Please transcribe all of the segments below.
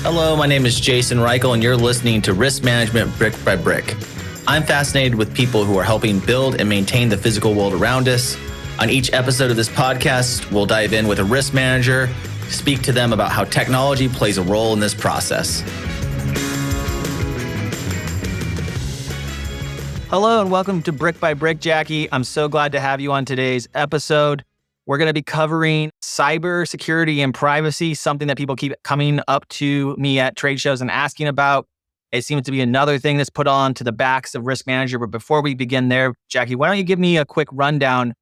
Hello, my name is Jason Reichl, and you're listening to Risk Management Brick by Brick. I'm fascinated with people who are helping build and maintain the physical world around us. On each episode of this podcast, we'll dive in with a risk manager, speak to them about how technology plays a role in this process. Hello, and welcome to Brick by Brick, Jacquie. I'm so glad to have you on today's episode. We're going to be covering cybersecurity and privacy, something that people keep coming up to me at trade shows and asking about. It seems to be another thing that's put on to the backs of risk manager. But before we begin there, Jacquie, why don't you give me a quick rundown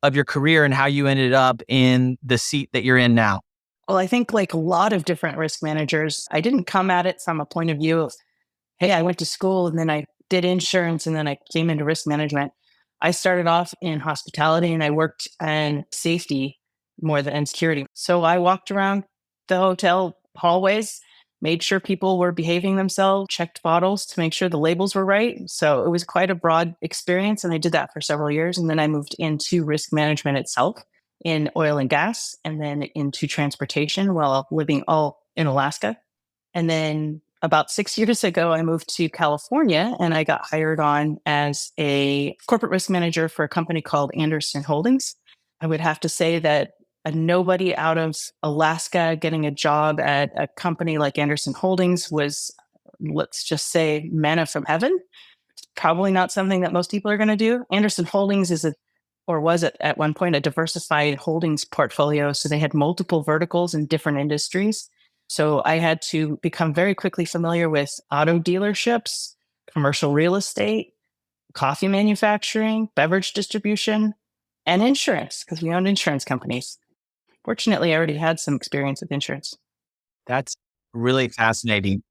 of your career and how you ended up in the seat that you're in now? Well, I think like a lot of different risk managers, I didn't come at it from a point of view of, hey, I went to school and then I did insurance and then I came into risk management. I started off in hospitality and I worked in safety more than security. So I walked around the hotel hallways, made sure people were behaving themselves, checked bottles to make sure the labels were right. So it was quite a broad experience. And I did that for several years. And then I moved into risk management itself in oil and gas, and then into transportation while living all in Alaska. And then about 6 years ago, I moved to California and I got hired on as a corporate risk manager for a company called Andersen Holdings. I would have to say that nobody out of Alaska getting a job at a company like Andersen Holdings was, let's just say, manna from heaven. It's probably not something that most people are going to do. Andersen Holdings was at one point a diversified holdings portfolio. So they had multiple verticals in different industries. So I had to become very quickly familiar with auto dealerships, commercial real estate, coffee manufacturing, beverage distribution, and insurance, because we owned insurance companies. Fortunately, I already had some experience with insurance. That's really fascinating.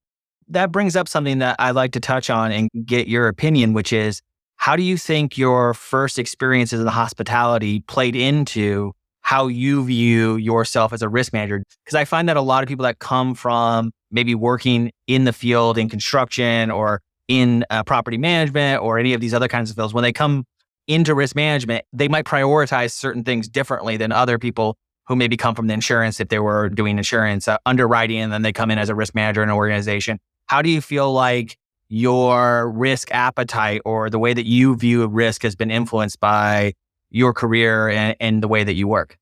That brings up something that I'd like to touch on and get your opinion, which is, how do you think your first experiences in the hospitality played into how you view yourself as a risk manager? Because I find that a lot of people that come from maybe working in the field in construction or in property management or any of these other kinds of fields, when they come into risk management, they might prioritize certain things differently than other people who maybe come from the insurance if they were doing insurance underwriting, and then they come in as a risk manager in an organization. How do you feel like your risk appetite or the way that you view risk has been influenced by your career and the way that you work?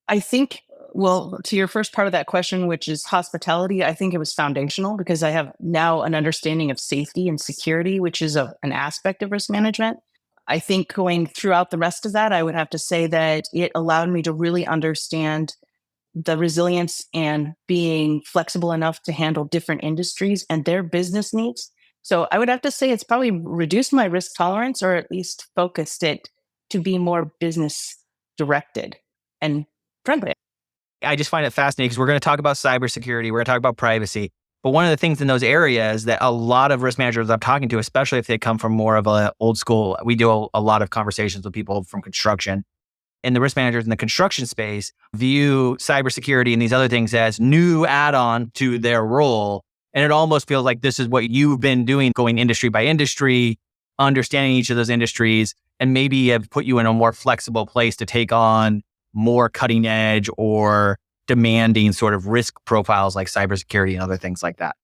I think, well, to your first part of that question, which is hospitality, I think it was foundational because I have now an understanding of safety and security, which is an aspect of risk management. I think going throughout the rest of that, I would have to say that it allowed me to really understand the resilience and being flexible enough to handle different industries and their business needs. So I would have to say it's probably reduced my risk tolerance, or at least focused it to be more business directed and friendly. I just find it fascinating because we're going to talk about cybersecurity, we're going to talk about privacy. But one of the things in those areas that a lot of risk managers I'm talking to, especially if they come from more of a old school, we do a lot of conversations with people from construction, and the risk managers in the construction space view cybersecurity and these other things as new add-on to their role. And it almost feels like this is what you've been doing, going industry by industry, understanding each of those industries, and maybe have put you in a more flexible place to take on more cutting edge or demanding sort of risk profiles like cybersecurity and other things like that.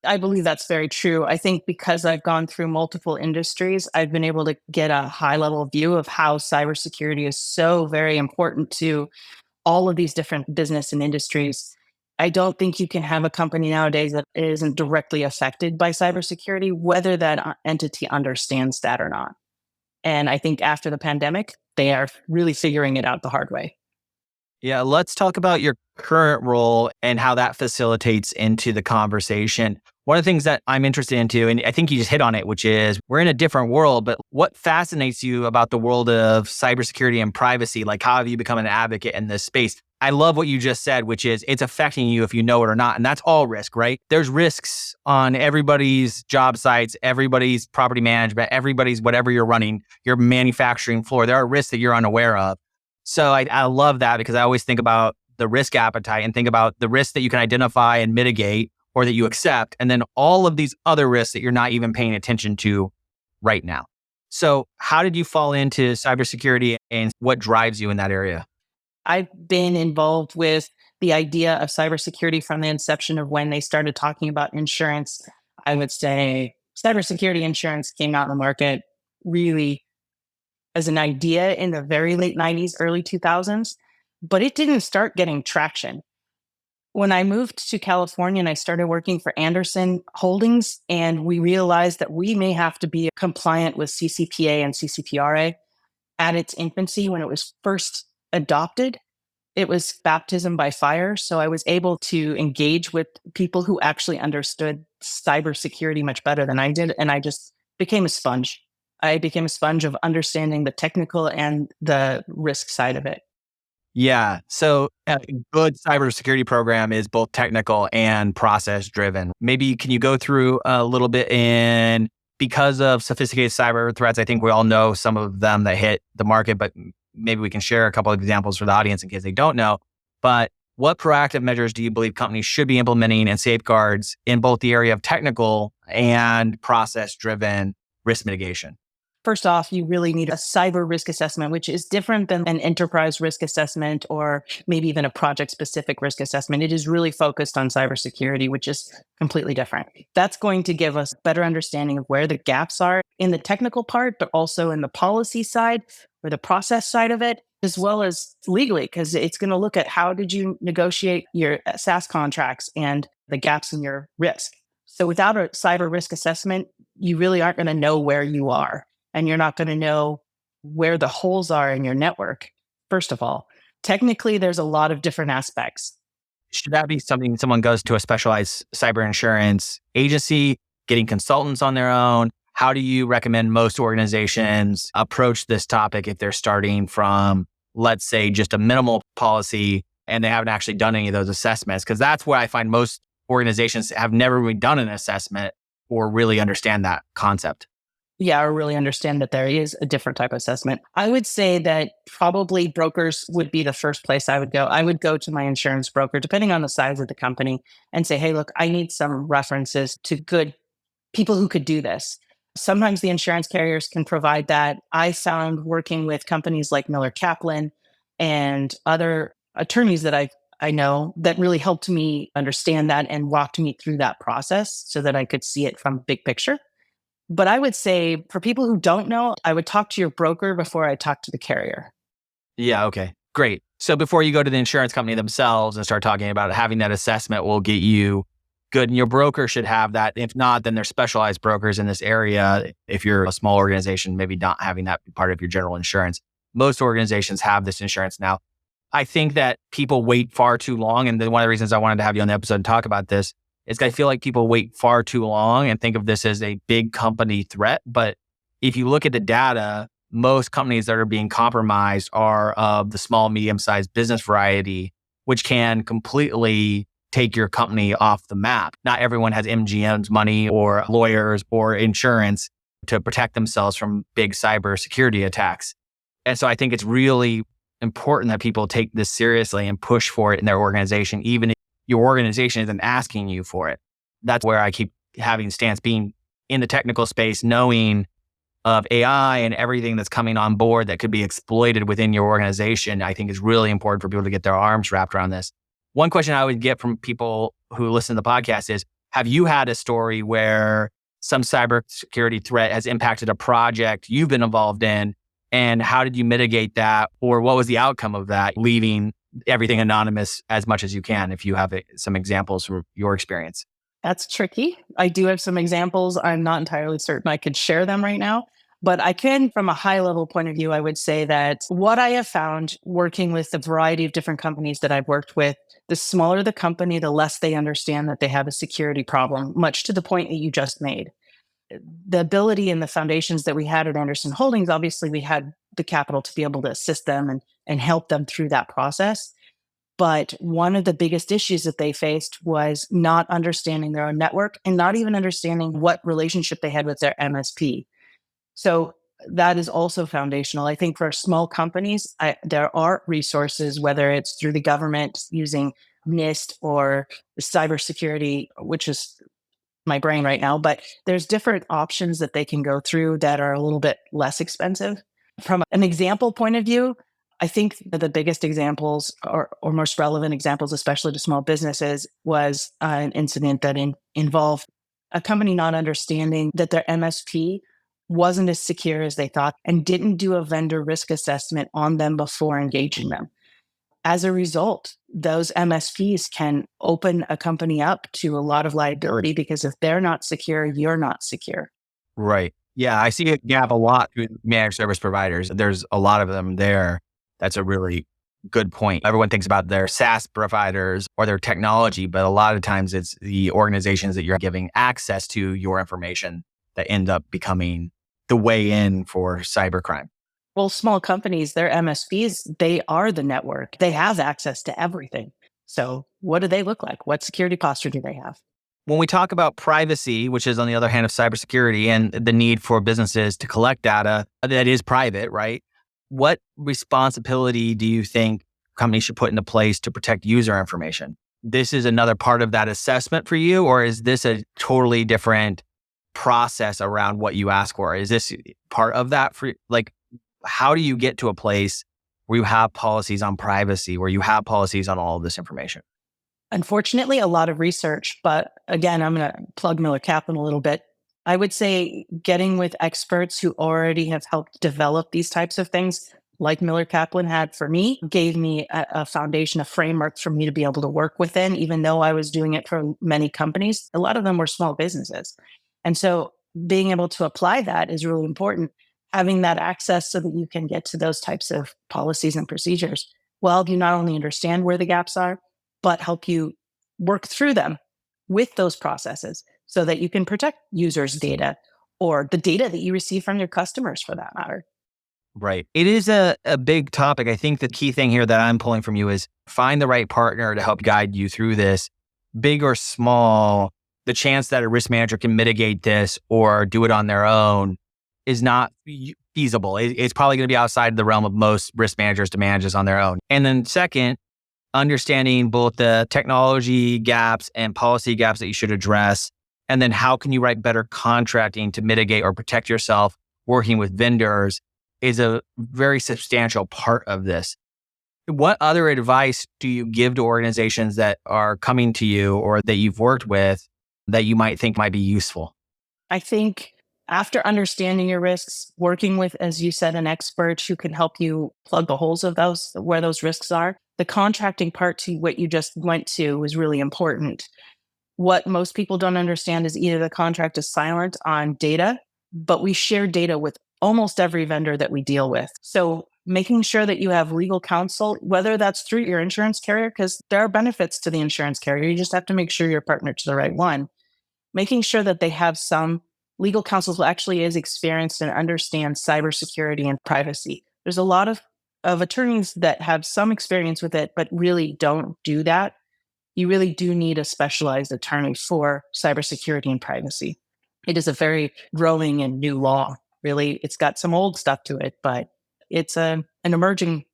I believe that's very true. I think because I've gone through multiple industries, I've been able to get a high level view of how cybersecurity is so very important to all of these different business and industries. I don't think you can have a company nowadays that isn't directly affected by cybersecurity, whether that entity understands that or not. And I think after the pandemic, they are really figuring it out the hard way. Yeah, let's talk about your current role and how that facilitates into the conversation. One of the things that I'm interested into, and I think you just hit on it, which is we're in a different world, but what fascinates you about the world of cybersecurity and privacy? Like, how have you become an advocate in this space? I love what you just said, which is it's affecting you if you know it or not. And that's all risk, right? There's risks on everybody's job sites, everybody's property management, everybody's whatever you're running, your manufacturing floor. There are risks that you're unaware of. So I love that because I always think about the risk appetite and think about the risks that you can identify and mitigate or that you accept, and then all of these other risks that you're not even paying attention to right now. So how did you fall into cybersecurity and what drives you in that area? I've been involved with the idea of cybersecurity from the inception of when they started talking about insurance, I would say cybersecurity insurance came out in the market really as an idea in the very late 90s, early 2000s, but it didn't start getting traction. When I moved to California and I started working for Anderson Holdings, and we realized that we may have to be compliant with CCPA and CCPRA at its infancy when it was first adopted, it was baptism by fire. So I was able to engage with people who actually understood cybersecurity much better than I did. And I just became a sponge. I became a sponge of understanding the technical and the risk side of it. Yeah. So a good cybersecurity program is both technical and process driven. Maybe can you go through a little bit in because of sophisticated cyber threats? I think we all know some of them that hit the market, but maybe we can share a couple of examples for the audience in case they don't know. But what proactive measures do you believe companies should be implementing and safeguards in both the area of technical and process driven risk mitigation? First off, you really need a cyber risk assessment, which is different than an enterprise risk assessment or maybe even a project specific risk assessment. It is really focused on cybersecurity, which is completely different. That's going to give us better understanding of where the gaps are in the technical part, but also in the policy side or the process side of it, as well as legally, because it's going to look at how did you negotiate your SaaS contracts and the gaps in your risk. So without a cyber risk assessment, you really aren't going to know where you are, and you're not going to know where the holes are in your network. First of all, technically, there's a lot of different aspects. Should that be something someone goes to a specialized cyber insurance agency, getting consultants on their own? How do you recommend most organizations approach this topic if they're starting from, let's say, just a minimal policy and they haven't actually done any of those assessments? Because that's where I find most organizations have never really done an assessment or really understand that concept. Yeah, I really understand that there is a different type of assessment. I would say that probably brokers would be the first place I would go. I would go to my insurance broker, depending on the size of the company, and say, hey, look, I need some references to good people who could do this. Sometimes the insurance carriers can provide that. I found working with companies like Miller Kaplan and other attorneys that I know that really helped me understand that and walked me through that process so that I could see it from big picture. But I would say for people who don't know, I would talk to your broker before I talk to the carrier. Yeah. Okay. Great. So before you go to the insurance company themselves and start talking about it, having that assessment will get you good. And your broker should have that. If not, then there's specialized brokers in this area. If you're a small organization, maybe not having that be part of your general insurance. Most organizations have this insurance now. I think that people wait far too long. And then one of the reasons I wanted to have you on the episode and talk about this is I feel like people wait far too long and think of this as a big company threat. But if you look at the data, most companies that are being compromised are of the small, medium-sized business variety, which can completely take your company off the map. Not everyone has MGM's money or lawyers or insurance to protect themselves from big cybersecurity attacks. And so I think it's really important that people take this seriously and push for it in their organization, even if your organization isn't asking you for it. That's where I keep having stance, being in the technical space, knowing of AI and everything that's coming on board that could be exploited within your organization, I think is really important for people to get their arms wrapped around this. One question I would get from people who listen to the podcast is, have you had a story where some cybersecurity threat has impacted a project you've been involved in? And how did you mitigate that? Or what was the outcome of that, leaving everything anonymous as much as you can, if you have some examples from your experience? That's tricky. I do have some examples. I'm not entirely certain I could share them right now, but I can, from a high level point of view, I would say that what I have found working with the variety of different companies that I've worked with, the smaller the company, the less they understand that they have a security problem, much to the point that you just made. The ability and the foundations that we had at Anderson Holdings, obviously we had the capital to be able to assist them and help them through that process. But one of the biggest issues that they faced was not understanding their own network and not even understanding what relationship they had with their MSP. So that is also foundational. I think for small companies, there are resources, whether it's through the government using NIST or cybersecurity, which is my brain right now, but there's different options that they can go through that are a little bit less expensive. From an example point of view, I think that the biggest examples or most relevant examples, especially to small businesses, was an incident that involved a company not understanding that their MSP wasn't as secure as they thought and didn't do a vendor risk assessment on them before engaging them. As a result, those MSPs can open a company up to a lot of liability because if they're not secure, you're not secure. Right. Yeah, I see a gap a lot with managed service providers. There's a lot of them there. That's a really good point. Everyone thinks about their SaaS providers or their technology, but a lot of times it's the organizations that you're giving access to your information that end up becoming the way in for cybercrime. Well, small companies, their MSPs, they are the network. They have access to everything. So, what do they look like? What security posture do they have? When we talk about privacy, which is on the other hand of cybersecurity and the need for businesses to collect data that is private, right? What responsibility do you think companies should put into place to protect user information? This is another part of that assessment for you, or is this a totally different process around what you ask for? Is this part of that for like, how do you get to a place where you have policies on privacy, where you have policies on all of this information? Unfortunately, a lot of research, but again, I'm going to plug Miller Kaplan a little bit. I would say getting with experts who already have helped develop these types of things, like Miller Kaplan had for me, gave me a foundation, a framework for me to be able to work within, even though I was doing it for many companies. A lot of them were small businesses. And so being able to apply that is really important. Having that access so that you can get to those types of policies and procedures. Well, you not only understand where the gaps are, but help you work through them with those processes so that you can protect users' data or the data that you receive from your customers for that matter. Right. It is a big topic. I think the key thing here that I'm pulling from you is find the right partner to help guide you through this, big or small. The chance that a risk manager can mitigate this or do it on their own is not feasible. It's probably going to be outside the realm of most risk managers to manage this on their own. And then second, understanding both the technology gaps and policy gaps that you should address. And then how can you write better contracting to mitigate or protect yourself working with vendors is a very substantial part of this. What other advice do you give to organizations that are coming to you or that you've worked with that you might think might be useful? I think after understanding your risks, working with, as you said, an expert who can help you plug the holes of those, where those risks are, the contracting part to what you just went to was really important. What most people don't understand is either the contract is silent on data, but we share data with almost every vendor that we deal with. So making sure that you have legal counsel, whether that's through your insurance carrier, because there are benefits to the insurance carrier. You just have to make sure you're partnered to the right one. Making sure that they have some legal counsel who actually is experienced and understands cybersecurity and privacy. There's a lot of attorneys that have some experience with it, but really don't do that. You really do need a specialized attorney for cybersecurity and privacy. It is a very growing and new law. Really, it's got some old stuff to it, but it's an emerging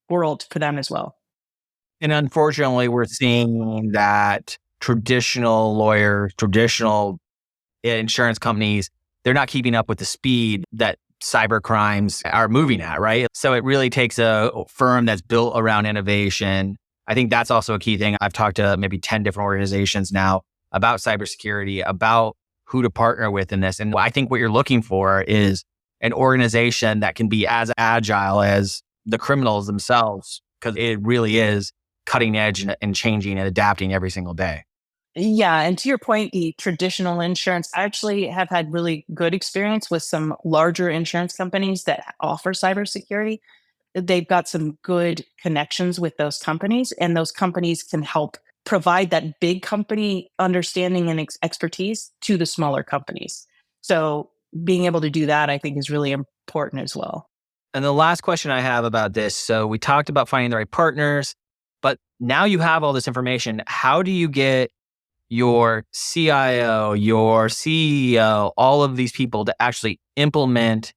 world for them as well. And unfortunately, we're seeing that traditional lawyers, traditional insurance companies, they're not keeping up with the speed that cyber crimes are moving at, right? So it really takes a firm that's built around innovation. I think that's also a key thing. I've talked to maybe 10 different organizations now about cybersecurity, about who to partner with in this. And I think what you're looking for is an organization that can be as agile as the criminals themselves, because it really is cutting edge and changing and adapting every single day. Yeah. And to your point, the traditional insurance, I actually have had really good experience with some larger insurance companies that offer cybersecurity. They've got some good connections with those companies, and those companies can help provide that big company understanding and expertise to the smaller companies. So being able to do that, I think, is really important as well. And the last question I have about this, so we talked about finding the right partners, but now you have all this information. How do you get your CIO, your CEO, all of these people to actually implement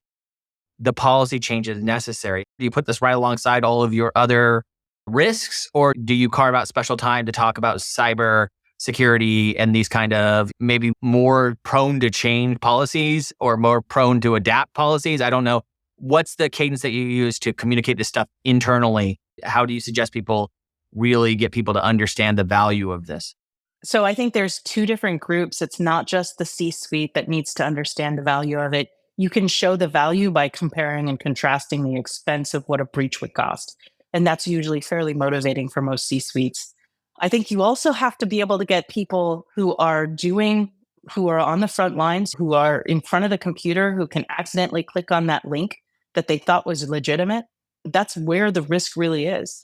the policy changes necessary? Do you put this right alongside all of your other risks, or do you carve out special time to talk about cyber security and these kind of maybe more prone to change policies or more prone to adapt policies? I don't know. what's the cadence that you use to communicate this stuff internally? How do you suggest people really get people to understand the value of this? So I think there's two different groups. It's not just the C-suite that needs to understand the value of it. You can show the value by comparing and contrasting the expense of what a breach would cost. And that's usually fairly motivating for most C-suites. I think you also have to be able to get people who are on the front lines, who are in front of the computer, who can accidentally click on that link that they thought was legitimate. That's where the risk really is.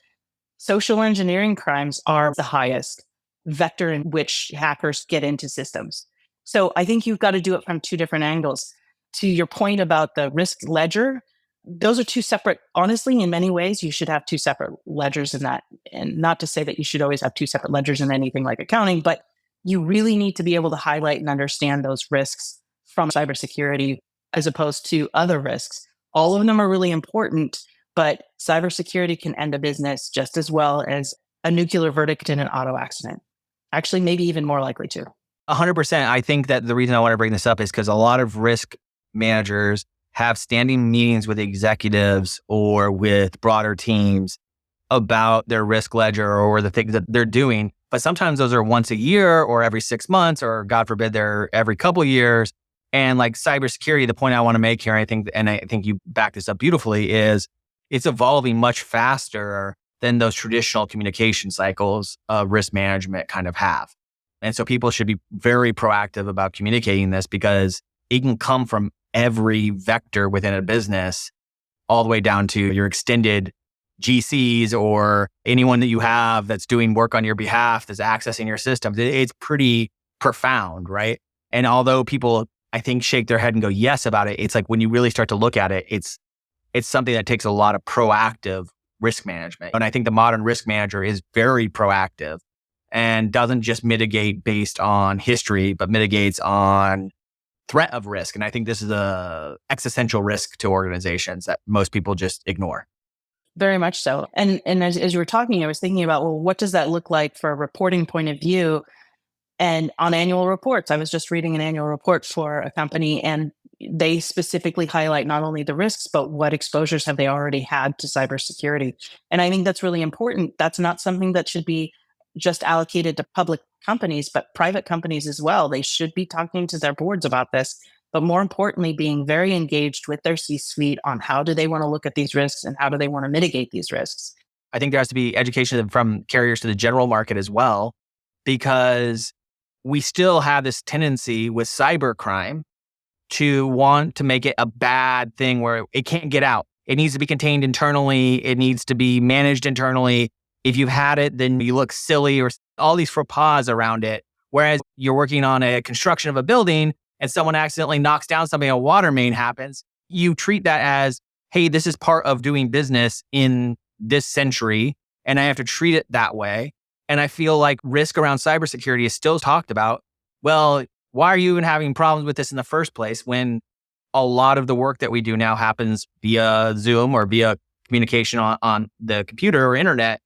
Social engineering crimes are the highest vector in which hackers get into systems. So I think you've got to do it from two different angles. To your point about the risk ledger, those are two separate, honestly, in many ways, you should have two separate ledgers in that. And not to say that you should always have two separate ledgers in anything like accounting, but you really need to be able to highlight and understand those risks from cybersecurity as opposed to other risks. All of them are really important, but cybersecurity can end a business just as well as a nuclear verdict in an auto accident. Actually, maybe even more likely to. 100%. I think that the reason I want to bring this up is because a lot of risk managers have standing meetings with executives or with broader teams about their risk ledger or the things that they're doing. But sometimes those are once a year or every 6 months, or God forbid, they're every couple of years. And like cybersecurity, the point I want to make here, I think you back this up beautifully, is it's evolving much faster than those traditional communication cycles of risk management kind of have. And so people should be very proactive about communicating this because it can come from every vector within a business, all the way down to your extended GCs or anyone that you have that's doing work on your behalf, that's accessing your systems. It's pretty profound, right? And although people, I think, shake their head and go yes about it, it's like when you really start to look at it, it's something that takes a lot of proactive risk management. And I think the modern risk manager is very proactive and doesn't just mitigate based on history, but mitigates on threat of risk. And I think this is a existential risk to organizations that most people just ignore. Very much so. And as you were talking, I was thinking about, well, what does that look like for a reporting point of view? And on annual reports, I was just reading an annual report for a company, and they specifically highlight not only the risks, but what exposures have they already had to cybersecurity. And I think that's really important. That's not something that should be just allocated to public companies, but private companies as well. They should be talking to their boards about this, but more importantly, being very engaged with their C-suite on how do they want to look at these risks and how do they want to mitigate these risks. I think there has to be education from carriers to the general market as well, because we still have this tendency with cybercrime to want to make it a bad thing where it can't get out. It needs to be contained internally. It needs to be managed internally. If you've had it, then you look silly, or all these faux pas around it. Whereas you're working on a construction of a building and someone accidentally knocks down something, a water main happens, you treat that as, hey, this is part of doing business in this century, and I have to treat it that way. And I feel like risk around cybersecurity is still talked about. Well, why are you even having problems with this in the first place when a lot of the work that we do now happens via Zoom or via communication on the computer or internet,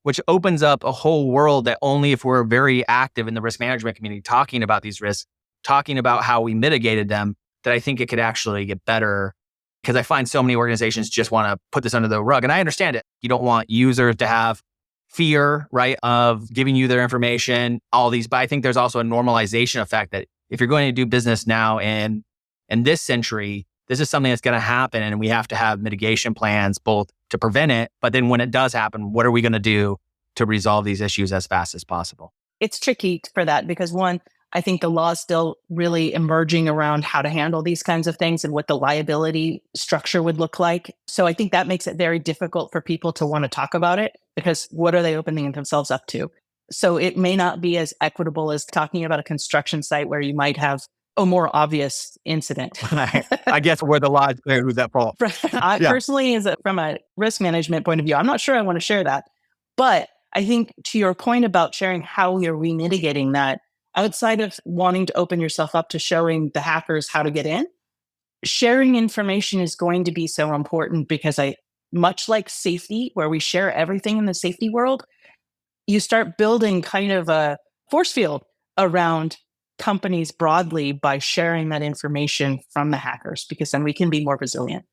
which opens up a whole world that only if we're very active in the risk management community talking about these risks, talking about how we mitigated them, that I think it could actually get better. Because I find so many organizations just want to put this under the rug. And I understand it. You don't want users to have fear, right, of giving you their information, all these. But I think there's also a normalization effect that if you're going to do business now in this century, this is something that's going to happen. And we have to have mitigation plans both to prevent it. But then when it does happen, what are we going to do to resolve these issues as fast as possible? It's tricky for that because one, I think the law is still really emerging around how to handle these kinds of things and what the liability structure would look like. So I think that makes it very difficult for people to want to talk about it because what are they opening themselves up to? So it may not be as equitable as talking about a construction site where you might have a more obvious incident. I guess where the law is clear, who's at fault. Personally, from a risk management point of view, I'm not sure I want to share that. But I think to your point about sharing how you're remitigating that, outside of wanting to open yourself up to showing the hackers how to get in, sharing information is going to be so important because much like safety, where we share everything in the safety world, you start building kind of a force field around companies broadly by sharing that information from the hackers, because then we can be more resilient.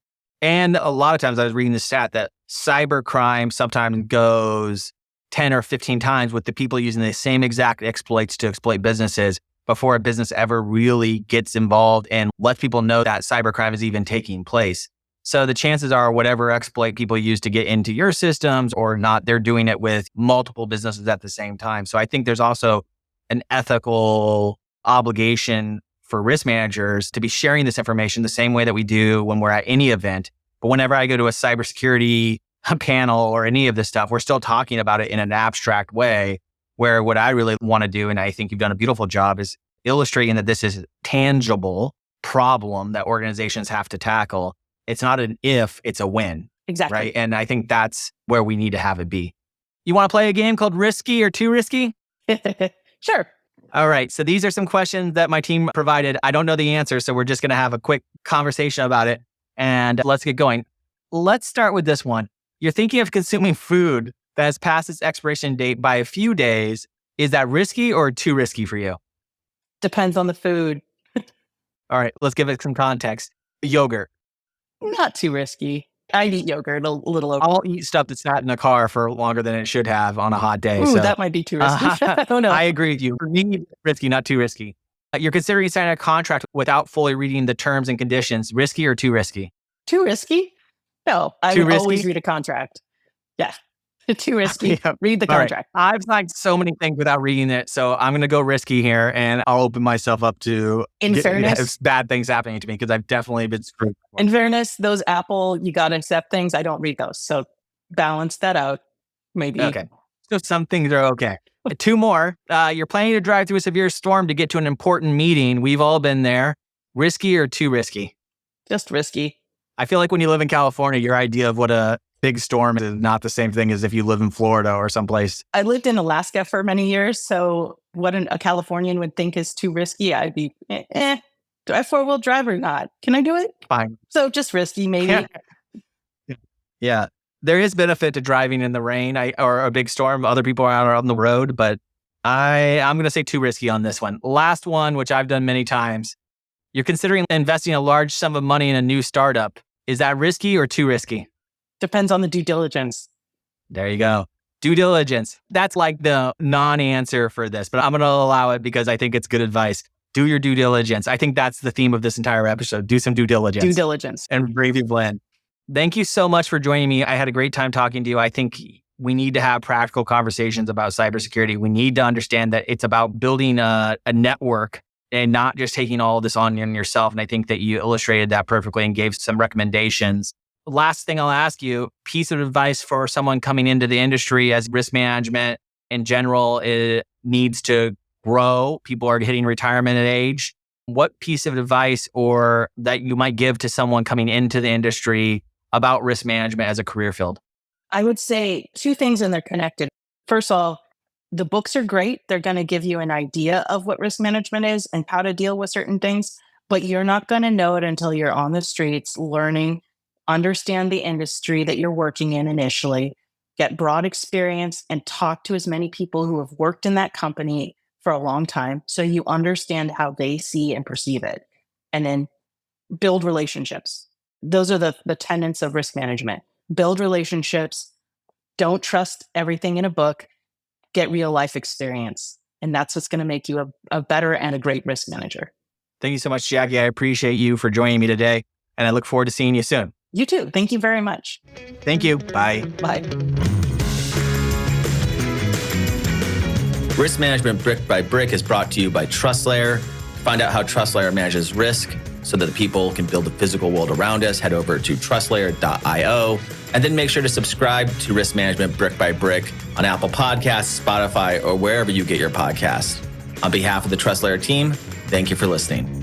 And a lot of times I was reading the stat that cybercrime sometimes goes 10 or 15 times with the people using the same exact exploits to exploit businesses before a business ever really gets involved and lets people know that cybercrime is even taking place. So the chances are whatever exploit people use to get into your systems or not, they're doing it with multiple businesses at the same time. So I think there's also an ethical obligation for risk managers to be sharing this information the same way that we do when we're at any event. But whenever I go to a cybersecurity panel or any of this stuff, we're still talking about it in an abstract way, where what I really want to do, and I think you've done a beautiful job, is illustrating that this is a tangible problem that organizations have to tackle. It's not an if, it's a when. Exactly. Right. And I think that's where we need to have it be. You want to play a game called Risky or Too Risky? Sure. All right. So these are some questions that my team provided. I don't know the answer, so we're just going to have a quick conversation about it. And let's get going. Let's start with this one. You're thinking of consuming food that has passed its expiration date by a few days. Is that risky or too risky for you? Depends on the food. All right. Let's give it some context. Yogurt. Not too risky. I'd eat yogurt a little over. I'll eat stuff that's sat in a car for longer than it should have on a hot day. Ooh, so that might be too risky. I don't know. I agree with you. For me, risky, not too risky. You're considering signing a contract without fully reading the terms and conditions. Risky or too risky? Too risky? No, I Too would always risky? read a contract. Yeah. Too risky. Yeah. Read the All right. contract. I've signed so many things without reading it, so I'm going to go risky here, and I'll open myself up to fairness, bad things happening to me because I've definitely been screwed. In fairness, those Apple, you got to accept things. I don't read those. So balance that out. Maybe. Okay. So some things are okay. Two more. You're planning to drive through a severe storm to get to an important meeting. We've all been there. Risky or too risky? Just risky. I feel like when you live in California, your idea of what a big storm is not the same thing as if you live in Florida or someplace. I lived in Alaska for many years. So what a Californian would think is too risky, I'd be, do I have four-wheel drive or not? Can I do it? Fine. So just risky, maybe. Yeah. There is benefit to driving in the rain or a big storm. Other people are out on the road, but I'm going to say too risky on this one. Last one, which I've done many times. You're considering investing a large sum of money in a new startup. Is that risky or too risky? Depends on the due diligence. There you go. Due diligence. That's like the non-answer for this, but I'm going to allow it because I think it's good advice. Do your due diligence. I think that's the theme of this entire episode. Do some due diligence. Due diligence. And bring people in. Thank you so much for joining me. I had a great time talking to you. I think we need to have practical conversations about cybersecurity. We need to understand that it's about building a network and not just taking all of this on yourself. And I think that you illustrated that perfectly and gave some recommendations. Last thing I'll ask you, piece of advice for someone coming into the industry as risk management in general, it needs to grow. People are hitting retirement age. What piece of advice or that you might give to someone coming into the industry about risk management as a career field? I would say two things and they're connected. First of all, the books are great. They're going to give you an idea of what risk management is and how to deal with certain things, but you're not going to know it until you're on the streets learning, understand the industry that you're working in initially, get broad experience and talk to as many people who have worked in that company for a long time so you understand how they see and perceive it. And then build relationships. Those are the tenets of risk management. Build relationships. Don't trust everything in a book. Get real life experience. And that's what's going to make you a better and a great risk manager. Thank you so much, Jacquie. I appreciate you for joining me today. And I look forward to seeing you soon. You too. Thank you very much. Thank you. Bye. Bye. Risk Management Brick by Brick is brought to you by TrustLayer. Find out how TrustLayer manages risk so that the people can build the physical world around us. Head over to trustlayer.io. And then make sure to subscribe to Risk Management Brick by Brick on Apple Podcasts, Spotify, or wherever you get your podcasts. On behalf of the TrustLayer team, thank you for listening.